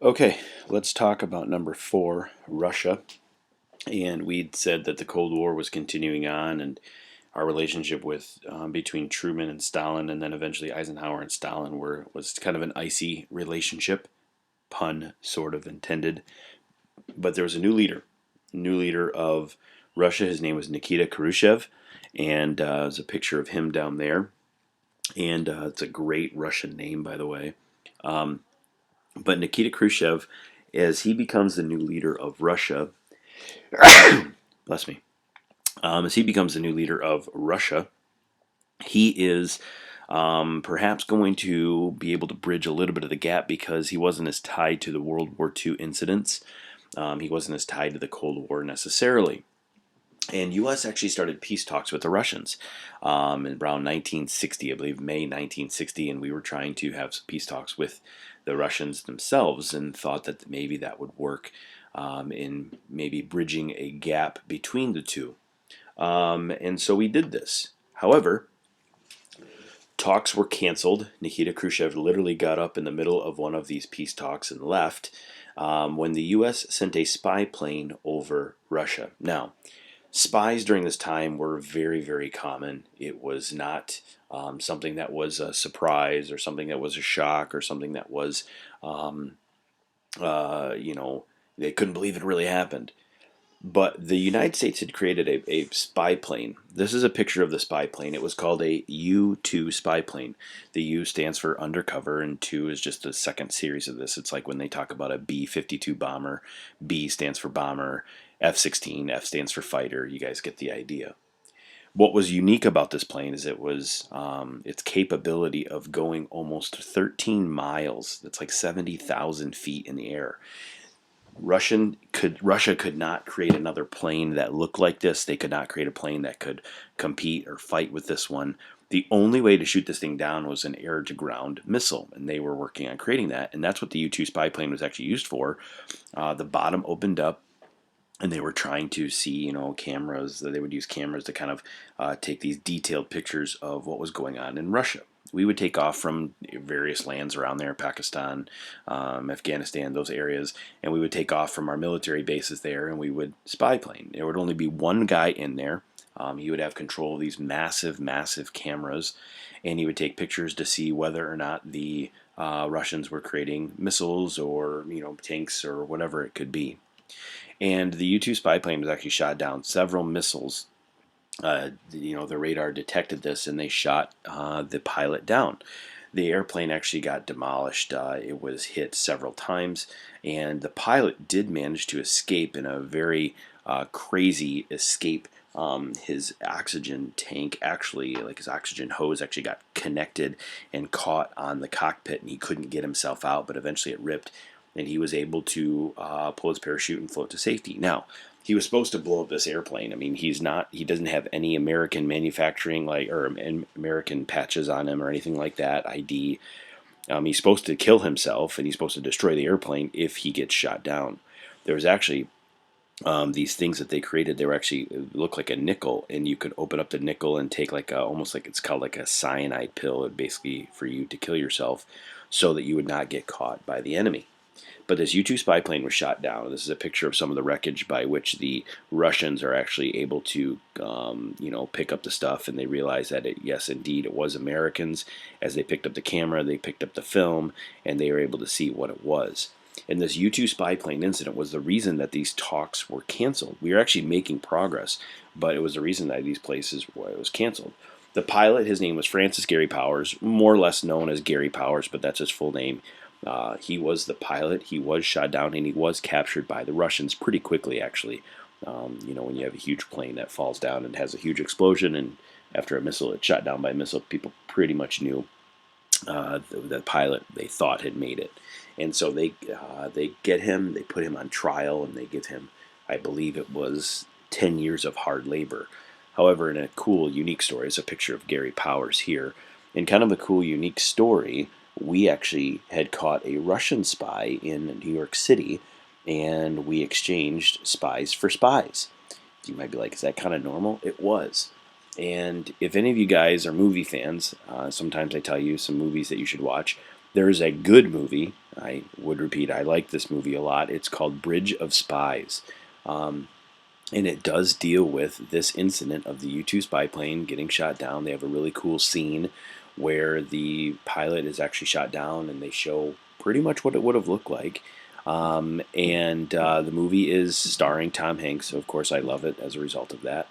Okay, let's talk about number four, Russia. And we'd said that the Cold War was continuing on, and our relationship with between Truman and Stalin, and then eventually Eisenhower and Stalin, was kind of an icy relationship, pun sort of intended. But there was a new leader of Russia. His name was Nikita Khrushchev, and there's a picture of him down there. And it's a great Russian name, by the way. Um, but Nikita Khrushchev, as he becomes the new leader of Russia, bless me, as he becomes the new leader of Russia, he is perhaps going to be able to bridge a little bit of the gap because he wasn't as tied to the World War II incidents. He wasn't as tied to the Cold War necessarily. And U.S. actually started peace talks with the Russians in around 1960, I believe, May 1960, and we were trying to have some peace talks with the Russians themselves and thought that maybe that would work in maybe bridging a gap between the two. And so we did this. However, talks were canceled. Nikita Khrushchev literally got up in the middle of one of these peace talks and left when the U.S. sent a spy plane over Russia. Now, spies during this time were very, very common. It was not something that was a surprise or something that was a shock or something that was, um, you know, they couldn't believe it really happened. But the United States had created a spy plane. This is a picture of the spy plane. It was called a U-2 spy plane. The U stands for undercover, and 2 is just the second series of this. It's like when they talk about a B-52 bomber. B stands for bomber. F-16, F stands for fighter. You guys get the idea. What was unique about this plane is it was its capability of going almost 13 miles. That's like 70,000 feet in the air. Russia could not create another plane that looked like this. They could not create a plane that could compete or fight with this one. The only way to shoot this thing down was an air to ground missile, and they were working on creating that. And that's what the U-2 spy plane was actually used for. The bottom opened up, and they were trying to see, cameras. They would use cameras to kind of take these detailed pictures of what was going on in Russia. We would take off from various lands around there, Pakistan, Afghanistan, those areas, and we would take off from our military bases there, and we would spy plane. There would only be one guy in there. He would have control of these massive, massive cameras, and he would take pictures to see whether or not the Russians were creating missiles or tanks or whatever it could be. And the U-2 spy plane was actually shot down. Several missiles, the radar detected this, and they shot the pilot down. The airplane actually got demolished. It was hit several times, and the pilot did manage to escape in a very crazy escape. His oxygen tank actually, like his oxygen hose, actually got connected and caught on the cockpit, and he couldn't get himself out, but eventually it ripped, and he was able to pull his parachute and float to safety. Now, he was supposed to blow up this airplane. I mean, he doesn't have any American manufacturing or American patches on him or anything like that, ID. He's supposed to kill himself, and he's supposed to destroy the airplane if he gets shot down. There was actually these things that they created. They were actually look like a nickel, and you could open up the nickel and take almost like it's called like a cyanide pill, basically for you to kill yourself, so that you would not get caught by the enemy. But this U-2 spy plane was shot down. This is a picture of some of the wreckage by which the Russians are actually able to, pick up the stuff, and they realize that yes, indeed, it was Americans. As they picked up the camera, they picked up the film, and they were able to see what it was. And this U-2 spy plane incident was the reason that these talks were canceled. We were actually making progress, but it was the reason that these places it was canceled. The pilot, his name was Francis Gary Powers, more or less known as Gary Powers, but that's his full name. He was the pilot. He was shot down, and he was captured by the Russians pretty quickly, actually. When you have a huge plane that falls down and has a huge explosion, and after a missile, it's shot down by a missile, people pretty much knew the pilot they thought had made it. And so they get him, they put him on trial, and they give him, I believe it was 10 years of hard labor. However, in a cool, unique story, it's a picture of Gary Powers here. In kind of a cool, unique story, we actually had caught a Russian spy in New York City, and we exchanged spies for spies. You might be like, is that kind of normal? It was. And if any of you guys are movie fans, sometimes I tell you some movies that you should watch. There's a good movie. I would repeat, I like this movie a lot. It's called Bridge of Spies. Um, and it does deal with this incident of the U-2 spy plane getting shot down. They have a really cool scene where the pilot is actually shot down, and they show pretty much what it would have looked like. And the movie is starring Tom Hanks, so of course I love it as a result of that.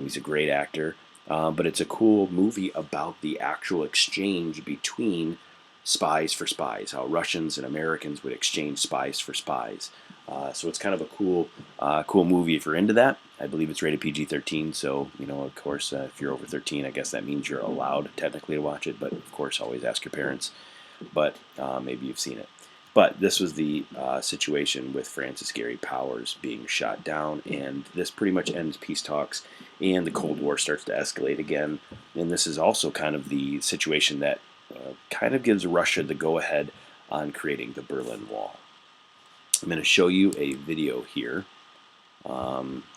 He's a great actor, but it's a cool movie about the actual exchange between spies for spies, how Russians and Americans would exchange spies for spies. So it's kind of a cool movie if you're into that. I believe it's rated PG-13, so of course, if you're over 13, I guess that means you're allowed technically to watch it. But of course, always ask your parents. But maybe you've seen it. But this was the situation with Francis Gary Powers being shot down, and this pretty much ends peace talks, and the Cold War starts to escalate again. And this is also kind of the situation that kind of gives Russia the go-ahead on creating the Berlin Wall. I'm going to show you a video here.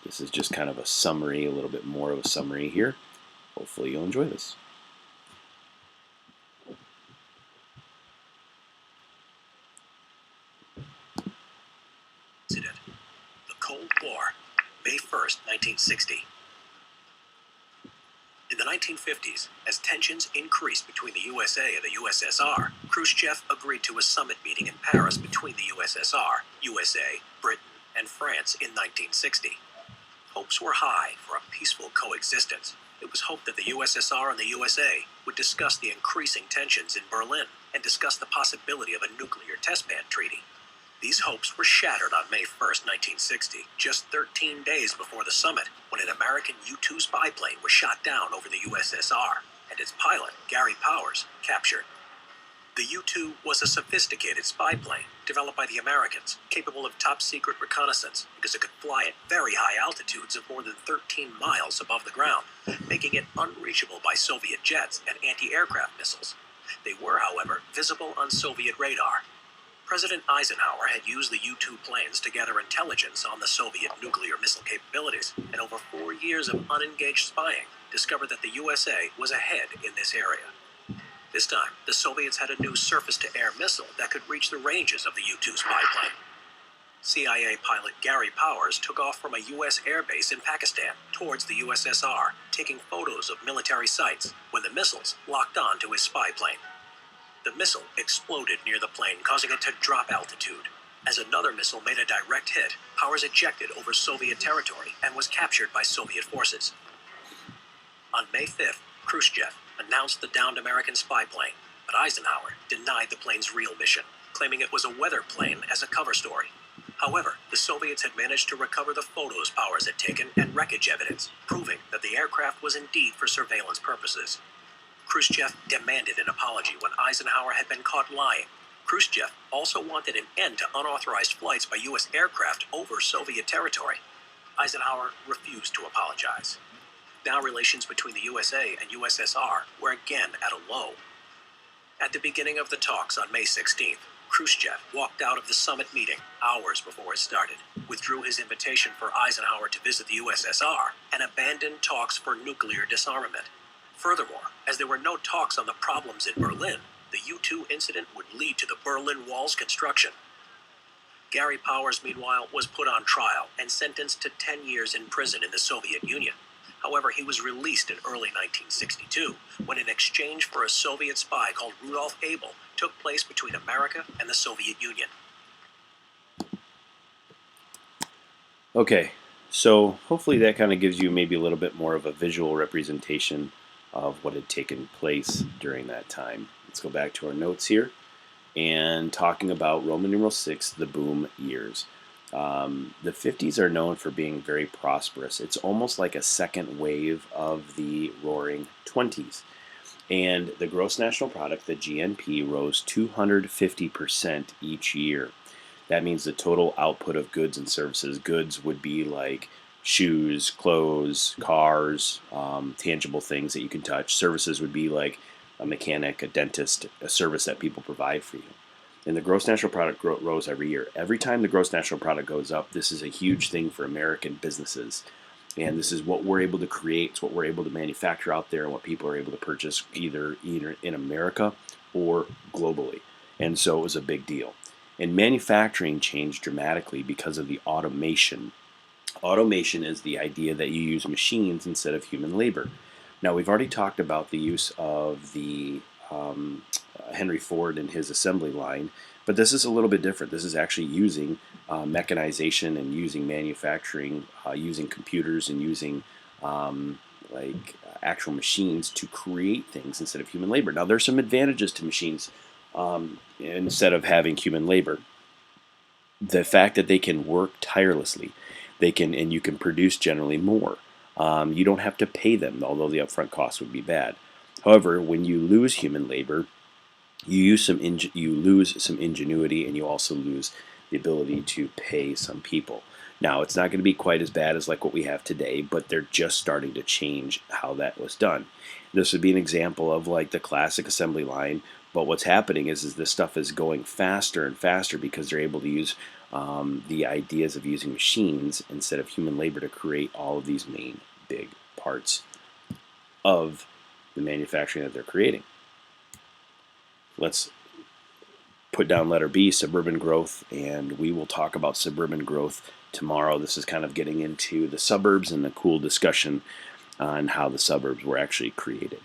This is just kind of a summary, a little bit more of a summary here. Hopefully you'll enjoy this. The Cold War, May 1st, 1960. In the 1950s, as tensions increased between the USA and the USSR, Khrushchev agreed to a summit meeting in Paris between the USSR, USA, Britain, and France in 1960. Hopes were high for a peaceful coexistence. It was hoped that the USSR and the USA would discuss the increasing tensions in Berlin and discuss the possibility of a nuclear test ban treaty. These hopes were shattered on May 1st, 1960, just 13 days before the summit, when an American U-2 spy plane was shot down over the USSR, and its pilot, Gary Powers, captured. The U-2 was a sophisticated spy plane developed by the Americans, capable of top-secret reconnaissance because it could fly at very high altitudes of more than 13 miles above the ground, making it unreachable by Soviet jets and anti-aircraft missiles. They were, however, visible on Soviet radar. President Eisenhower had used the U-2 planes to gather intelligence on the Soviet nuclear missile capabilities, and over 4 years of unengaged spying discovered that the USA was ahead in this area. This time, the Soviets had a new surface-to-air missile that could reach the ranges of the U-2 spy plane. CIA pilot Gary Powers took off from a U.S. airbase in Pakistan towards the USSR, taking photos of military sites when the missiles locked on to his spy plane. The missile exploded near the plane, causing it to drop altitude. As another missile made a direct hit, Powers ejected over Soviet territory and was captured by Soviet forces. On May 5th, Khrushchev announced the downed American spy plane, but Eisenhower denied the plane's real mission, claiming it was a weather plane as a cover story. However, the Soviets had managed to recover the photos Powers had taken and wreckage evidence, proving that the aircraft was indeed for surveillance purposes. Khrushchev demanded an apology when Eisenhower had been caught lying. Khrushchev also wanted an end to unauthorized flights by U.S. aircraft over Soviet territory. Eisenhower refused to apologize. Now relations between the USA and USSR were again at a low. At the beginning of the talks on May 16th, Khrushchev walked out of the summit meeting hours before it started, withdrew his invitation for Eisenhower to visit the USSR, and abandoned talks for nuclear disarmament. Furthermore, as there were no talks on the problems in Berlin, the U-2 incident would lead to the Berlin Wall's construction. Gary Powers, meanwhile, was put on trial and sentenced to 10 years in prison in the Soviet Union. However, he was released in early 1962 when an exchange for a Soviet spy called Rudolf Abel took place between America and the Soviet Union. Okay, so hopefully that kind of gives you maybe a little bit more of a visual representation of what had taken place during that time. Let's go back to our notes here and talking about Roman numeral 6, the boom years. The 50s are known for being very prosperous. It's almost like a second wave of the roaring 20s. And the gross national product, the GNP, rose 250% each year. That means the total output of goods and services. Goods would be like shoes, clothes, cars, tangible things that you can touch. Services would be like a mechanic, a dentist, a service that people provide for you. And the gross national product rose every year. Every time the gross national product goes up, this is a huge thing for American businesses. And this is what we're able to create. It's what we're able to manufacture out there and what people are able to purchase either in America or globally. And so it was a big deal. And manufacturing changed dramatically because of the automation. Automation is the idea that you use machines instead of human labor. Now, we've already talked about the use of the Henry Ford and his assembly line, but this is a little bit different. This is actually using mechanization and using manufacturing, using computers and using actual machines to create things instead of human labor. Now, there's some advantages to machines instead of having human labor. The fact that they can work tirelessly, and you can produce generally more. You don't have to pay them, although the upfront cost would be bad. However, when you lose human labor, you lose some ingenuity, and you also lose the ability to pay some people. Now, it's not going to be quite as bad as like what we have today, but they're just starting to change how that was done. This would be an example of like the classic assembly line, but what's happening is this stuff is going faster and faster because they're able to use the ideas of using machines instead of human labor to create all of these main big parts of the manufacturing that they're creating. Let's put down letter B, suburban growth, and we will talk about suburban growth tomorrow. This is kind of getting into the suburbs and a cool discussion on how the suburbs were actually created.